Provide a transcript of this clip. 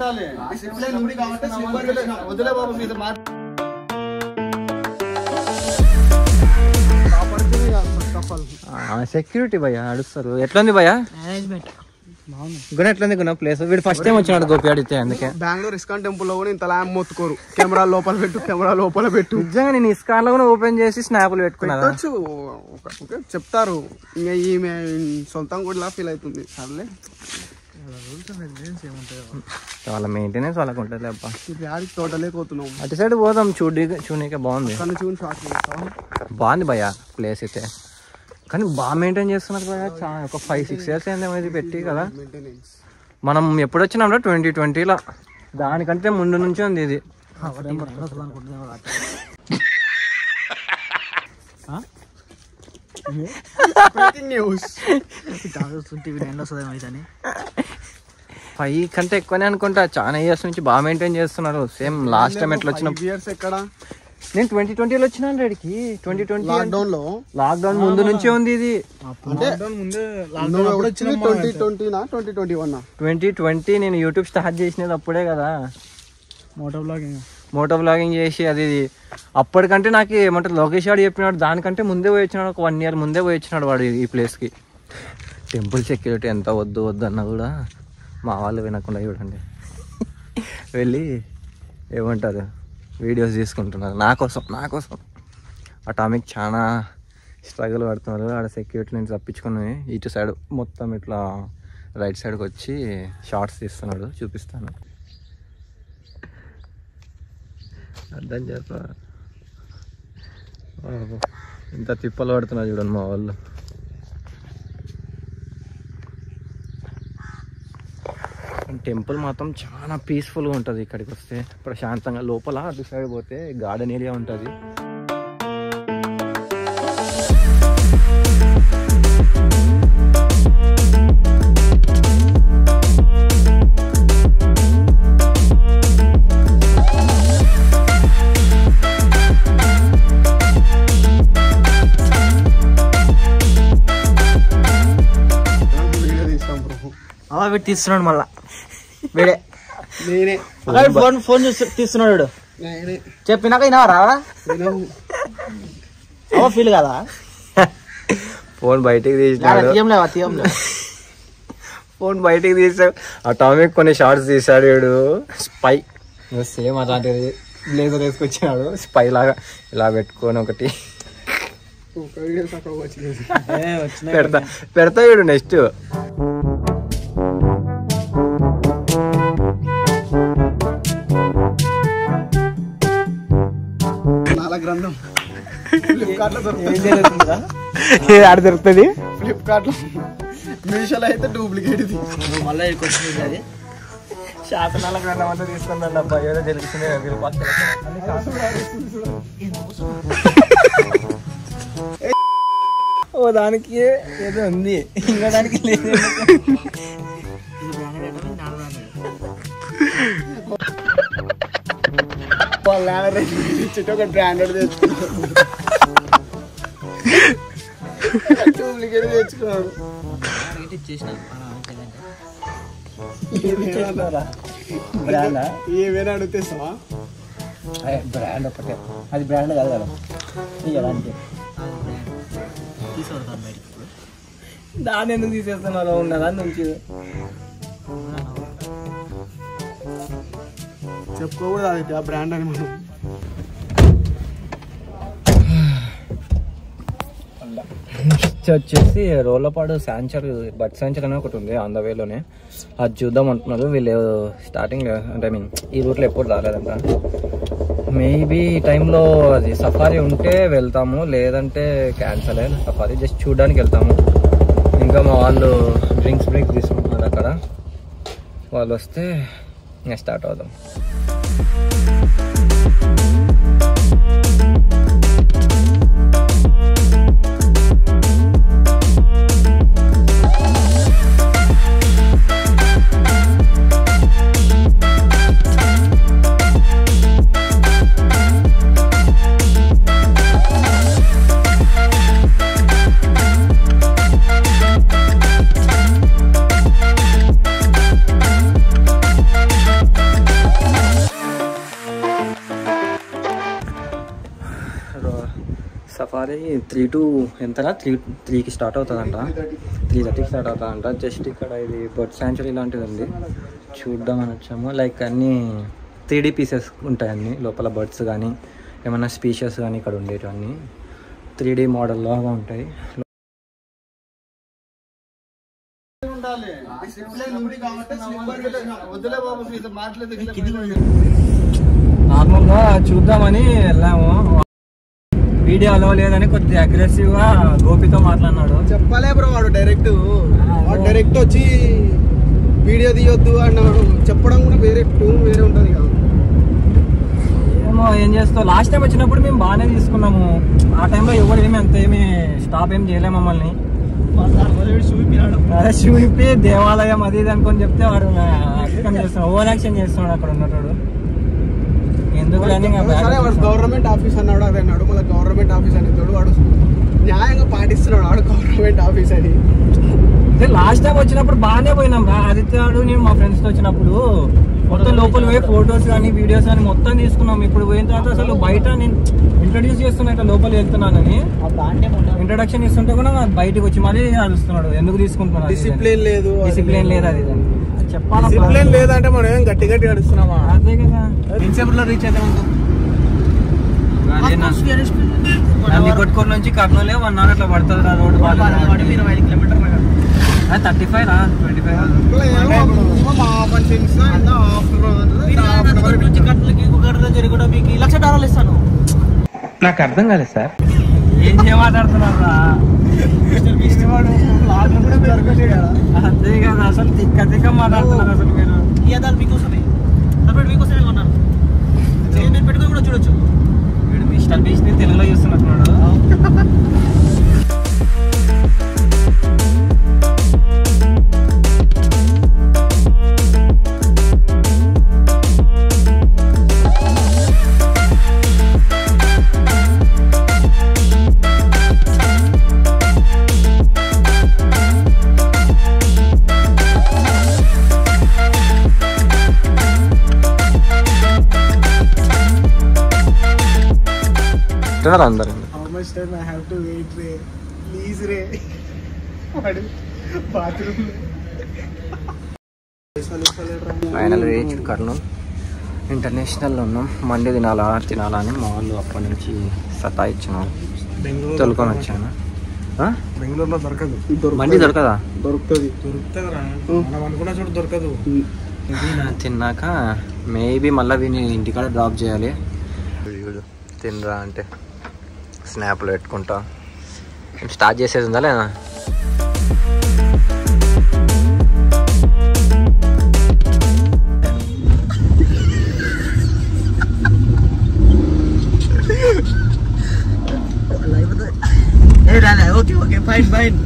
ఉండాలి. డిసిప్లిన్ ఉంది కాబట్టి వదిలే బాబు మీద సెక్యూరిటీ భయ్యా అడుస్తారు. ఎట్లుంది భయ్యా గుణ? ఎట్లుంది గుణ ప్లేస్? వీడు ఫస్ట్ టైం వచ్చినాడు గోపి అడిగితే. అందుకే బెంగళూరు ఇస్కాన్ టెంపుల్ లో కూడా ఇంత ల్యాంప్ మొత్తుకోరు. కెమెరా లోపల పెట్టు. నిజంగా నేను ఇస్కాన్ లో కూడా ఓపెన్ చేసి స్నాప్లు పెట్టుకున్నాను. చెప్తారు ఇంకా ఈమె సొంతం కూడా ఫీల్ అవుతుంది. సర్లే వాళ్ళ మెయింటెనెన్స్ వాళ్ళకి ఉంటుంది అబ్బా. టోటలే పోతున్నాం. అటు సైడ్ పోదాం చూడనీకే బాగుంది. బాగుంది భయ్యా ప్లేస్ అయితే, కానీ బాగా మెయింటైన్ చేస్తున్నారు భయ్యా. ఒక 5-6 years అయిందేమో ఇది పెట్టి కదా. మనం ఎప్పుడు వచ్చినాం 2020లో, దానికంటే ముందు నుంచి ఉంది ఇది. ఫైవ్ కంటే ఎక్కువనే అనుకుంటా. చాలా ఇయర్స్ నుంచి బాగా మెయింటైన్ చేస్తున్నారు. సేమ్ లాస్ట్ టైం ఎట్లా వచ్చిన ఎక్కడ నేను 2020లో వచ్చినాను రెడ్డికి. 2020 లాక్డౌన్ ముందు నుంచే ఉంది ఇది. 2020 నేను యూట్యూబ్ స్టార్ట్ చేసినది అప్పుడే కదా. మోటో బ్లాగింగ్ చేసి అది అప్పటికంటే నాకు ఏమంటారు లోకేష్ వాడు చెప్పినాడు, దానికంటే ముందే పోయి వచ్చినాడు. ఒక 1 year ముందే పోయి వచ్చినాడు వాడు ఈ ప్లేస్కి. టెంపుల్ సెక్యూరిటీ ఎంత వద్దు అన్నా కూడా మా వాళ్ళు వినకుండా చూడండి వెళ్ళి ఏమంటారు వీడియోస్ తీసుకుంటున్నారు నా కోసం. అటామిక్ చాలా స్ట్రగుల్ పడుతున్నారు. ఆడ సెక్యూరిటీ నుంచి తప్పించుకొని ఇటు సైడ్ మొత్తం ఇట్లా రైట్ సైడ్కి వచ్చి షార్ట్స్ తీస్తున్నాడు. చూపిస్తాను, అర్థం చేస్తా. ఇంత తిప్పలు పడుతున్నారు చూడండి మా వాళ్ళు. టెంపుల్ మాత్రం చాలా పీస్ఫుల్గా ఉంటుంది. ఇక్కడికి వస్తే ప్రశాంతంగా. లోపల అటు సైడ్ పోతే గార్డెన్ ఏరియా ఉంటుంది. వీడు తీస్తున్నాడు మళ్ళా. వీడే ఫోన్ చూసి తీస్తున్నాడు. చెప్పినాక వినవరా ఫీల్ కదా. ఫోన్ బయటికి తీసినాడు. ఫోన్ బయటికి తీసాడు. అటామిక్ కొన్ని షార్ట్స్ తీసాడు వీడు. స్పై సేమ్ అలాంటిది బ్లేజర్ వేసుకొచ్చినాడు. స్పై లాగా ఇలా పెట్టుకొని ఒకటి పెడతా వీడు నెక్స్ట్. గ్రంథం ఫ్లిప్కార్ట్ లో ఆడ దొరుకుతుంది. ఫ్లిప్కార్ట్ లో, మీషోలో అయితే డూప్లికేట్ ఇది. మళ్ళీ వచ్చింది అది. శాసనాల గ్రంథం అంతా తీసుకుందండి అబ్బా. ఏదో తెలుస్తుంది. ఓ దానికి ఏదో ఉంది, ఇంకా దానికి లేదు. ఒక బ్రాండెడ్ తెచ్చుకున్నాడు, డూప్లికేట్ తెచ్చుకున్నాడు. ఏమైనా అడుగుతావా? బ్రాండ్ ఒకటే, అది బ్రాండ్ కాదు కదా. దాన్ని ఎందుకు తీసేస్తున్నారు? ఉన్నదా నుంచి చెప్పుకోకూడదు అది ఆ బ్రాండ్ అని. మనం వచ్చేసి రోలపాడు శాంచర్, బట్ శాంచర్ అని ఒకటి ఉంది ఆన్ ద వేలోనే. అది చూద్దాం అంటున్నారు వీళ్ళు. స్టార్టింగ్ అంటే ఐ మీన్ ఈ రూట్లో ఎప్పుడు రాలేదంట. మేబీ ఈ టైంలో అది సఫారీ ఉంటే వెళ్తాము, లేదంటే క్యాన్సల్ అయిన సఫారీ. జస్ట్ చూడడానికి వెళ్తాము. ఇంకా మా వాళ్ళు డ్రింక్స్ బ్రేక్ తీసుకుంటున్నారు అక్కడ. వాళ్ళు వస్తే ఇంకా స్టార్ట్ అవుదాం. సఫారీ 3 to ఎంతనా 3కి స్టార్ట్ అవుతుందంట, 3:30కి స్టార్ట్ అవుతుందంట. జస్ట్ ఇక్కడ ఇది బర్డ్ శాంచురీ లాంటిది ఉంది, చూద్దామని వచ్చాము. లైక్ అన్నీ 3D పీసెస్ ఉంటాయి, అన్నీ లోపల బర్డ్స్ కానీ ఏమన్నా స్పీషియస్ కానీ ఇక్కడ ఉండేటివన్నీ 3D మోడల్ లాగా ఉంటాయి. నార్మల్గా చూద్దామని వెళ్ళాము, వీడియో అలవ్ లేదని కొద్దిగా అగ్రెసివ్గా గోపితో మాట్లాడినాడు. చెప్పలే బ్రో వాడు డైరెక్ట్ వచ్చి వీడియో తీయొద్దు అన్నాడు. చెప్పడం కూడా వేరే ట్యూన్ వేరే ఉంటుంది కదా. ఏమో ఏం చేస్తావు, లాస్ట్ టైం వచ్చినప్పుడు మేము బాగానే తీసుకున్నాము. ఆ టైంలో ఎవరు ఏమి అంత ఏమి స్టాప్ ఏం చేయలేము మమ్మల్ని. అదే చూపి దేవాలయం అది ఇది అనుకొని చెప్తే వాడు చేస్తున్నాడు, ఓవర్ యాక్షన్ చేస్తున్నాడు అక్కడ ఉన్నట్టు. ఎందుకు గవర్నమెంట్ ఆఫీస్ అన్నాడు, అదే అన్నాడు. మళ్ళీ గవర్నమెంట్ ఆఫీస్ అనేది వాడు న్యాయంగా పాటిస్తున్నాడు, వాడు గవర్నమెంట్ ఆఫీస్ అని. లాస్ట్ టైం వచ్చినప్పుడు బాగానే పోయినాం రా, ఆదిత్యాడు నేను మా ఫ్రెండ్స్ తో వచ్చినప్పుడు మొత్తం లోపల పోయి ఫొటోస్ కానీ వీడియోస్ కానీ మొత్తం తీసుకున్నాం. ఇప్పుడు పోయిన తర్వాత అసలు బయట నేను ఇంట్రడ్యూస్ చేస్తున్నా, ఇట్లా లోపల వెళ్తున్నానని ఇంట్రడక్షన్ ఇస్తుంటే కూడా బయటకు వచ్చి మళ్ళీ అరుస్తున్నాడు, ఎందుకు తీసుకుంటున్నాను, డిసిప్లిన్ లేదు అది చెప్పాలి. డిసిప్లిన్ లేదంటే మనం ఏం గట్టి అడుస్తున్నామా? అదే కదా. రీచ్ అయితే కొట్టుకోరు నుంచి కర్నూలే 1 hour అట్లా పడుతుంది రా రోడ్డు. 25 కిలోమీటర్లు 35 రా 25 జరిగి మీకు $1,00,000 ఇస్తాను. నాకు అర్థం కాలేదు సార్, ఏం చేయమాట్లాడుతున్నారా? అదే కదా, అసలు తిక్క మాట్లాడుతున్నారు అసలు మీరు. ఈ అదాలు మీకోసమే, సపరేట్ మీకోసమే కొన్నాను. మీరు పెట్టుకుని కూడా చూడొచ్చు. వీడు మిస్టర్ బీచ్ ని తెలుగులో చూస్తున్నట్టున్నాడు. అందరు ఫైనల్ రీచ్ కర్నూలు ఇంటర్నేషనల్లో ఉన్నాం. మండి తినాలని మాల్ అప్పటి నుంచి సతాయిచ్చినాం, తొలుకొని వచ్చాను. బెంగళూరులో దొరకదు, మండి దొరకదా? దొరుకుతుంది. దొరకదు. తిన్నాక మేబీ మళ్ళీ వీని ఇంటికాడ డ్రాప్ చేయాలి. తినరా అంటే స్నాప్లో పెట్టుకుంటా. స్టార్ట్ చేసేది ఉందా లేదా? Okay fine